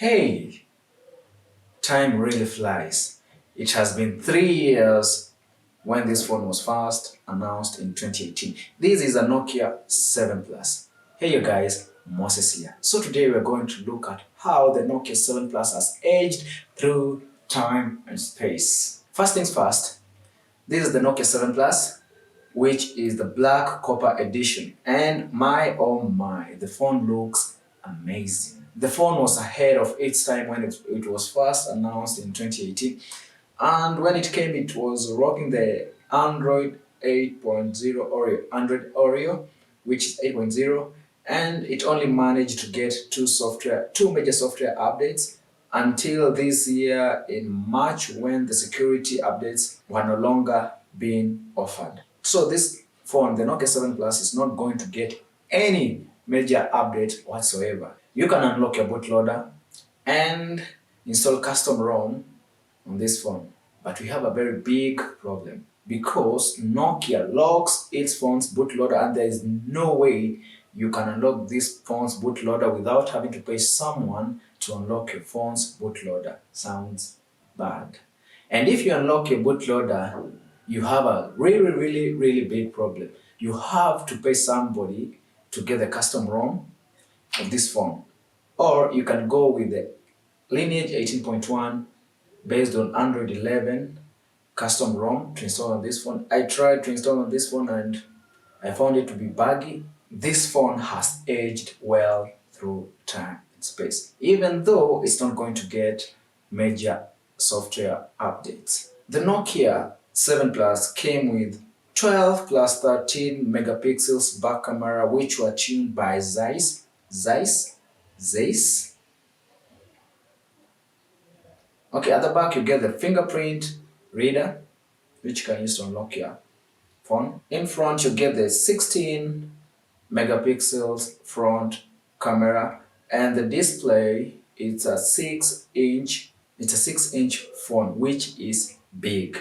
Hey, time really flies. It has been 3 years when this phone was first announced in 2018. This is a Nokia 7 Plus. Hey you guys, Moses here. So today we're going to look at how the Nokia 7 Plus has aged through time and space. First things first, this is the Nokia 7 Plus, which is the black copper edition. And my oh my, the phone looks amazing. The phone was ahead of its time when it was first announced in 2018. And when it came, it was rocking the Android 8.0 Oreo, Android Oreo, which is 8.0, and it only managed to get two major software updates until this year in March when the security updates were no longer being offered. So this phone, the Nokia 7 Plus, is not going to get any major update whatsoever. You can unlock your bootloader and install custom ROM on this phone. But we have a very big problem because Nokia locks its phone's bootloader, and there is no way you can unlock this phone's bootloader without having to pay someone to unlock your phone's bootloader. Sounds bad. And if you unlock your bootloader, you have a really big problem. You have to pay somebody to get the custom ROM of this phone. Or you can go with the lineage 18.1 based on Android 11 custom ROM to install on this phone. I tried to install on this phone and I found it to be buggy. This phone has aged well through time and space, even though it's not going to get major software updates. The Nokia 7 Plus came with 12 plus 13 megapixels back camera, which were tuned by Zeiss. Okay, at the back you get the fingerprint reader, which you can use to unlock your phone. In front you get the 16 megapixels front camera, and the display it's a 6-inch phone, which is big.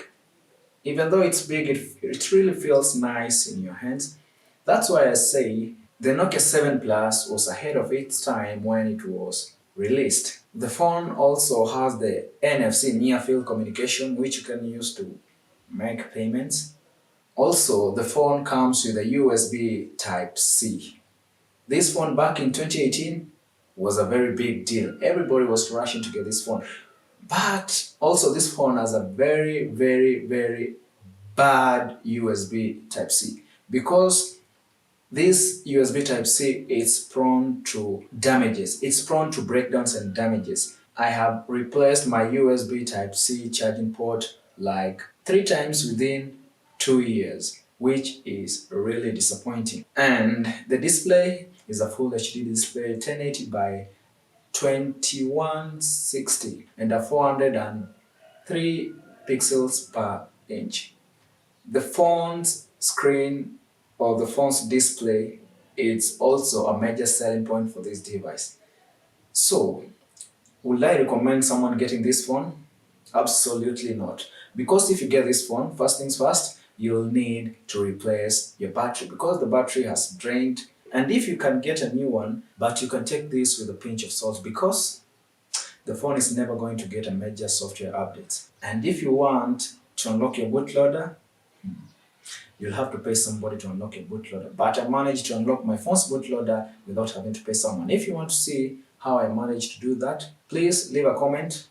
Even though it's big, it really feels nice in your hands. That's why I say the Nokia 7 Plus was ahead of its time when it was released. The phone also has the NFC, near field communication, which you can use to make payments. Also, the phone comes with a USB Type-C. This phone back in 2018 was a very big deal. Everybody was rushing to get this phone. But also this phone has a very bad USB Type-C, because this USB Type-C is prone to damages. It's prone to breakdowns and damages. I have replaced my USB Type-C charging port like 3 times within 2 years, which is really disappointing. And the display is a full HD display, 1080 by 2160 and a 403 pixels per inch. The phone's screen or the phone's display is also a major selling point for this device. So, would I recommend someone getting this phone? Absolutely not. Because if you get this phone, first things first, you'll need to replace your battery because the battery has drained. And if you can get a new one, but you can take this with a pinch of salt because the phone is never going to get a major software update. And if you want to unlock your bootloader, you'll have to pay somebody to unlock your bootloader. But I managed to unlock my phone's bootloader without having to pay someone. If you want to see how I managed to do that, please leave a comment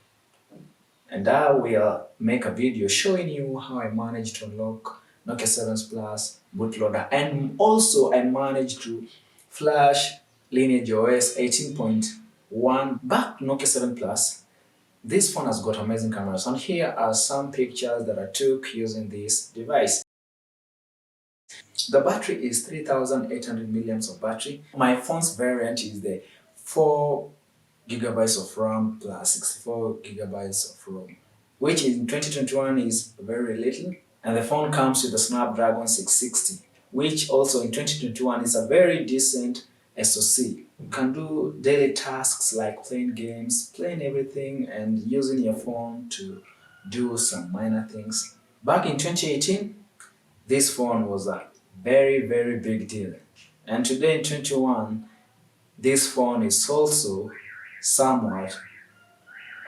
and I will make a video showing you how I managed to unlock Nokia 7 Plus bootloader. And also I managed to flash lineage OS 18.1 back to Nokia 7 Plus. This phone has got amazing cameras, and here are some pictures that I took using this device. The battery is 3800 milliamps of battery. My phone's variant is the 4 gigabytes of RAM plus 64 gigabytes of ROM, which in 2021 is very little. And the phone comes with a Snapdragon 660, which also in 2021 is a very decent SoC. You can do daily tasks like playing games, playing everything, and using your phone to do some minor things. Back in 2018, this phone was a very big deal. And today in 2021, this phone is also somewhat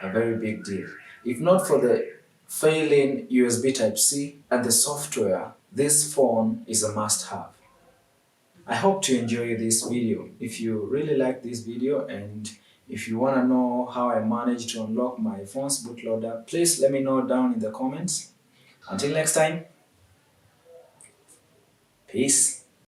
a very big deal. If not for the failing USB Type-C and the software, this phone is a must-have. I hope to enjoy this video. If you really like this video and if you want to know how I managed to unlock my phone's bootloader, please let me know down in the comments. Until next time, peace.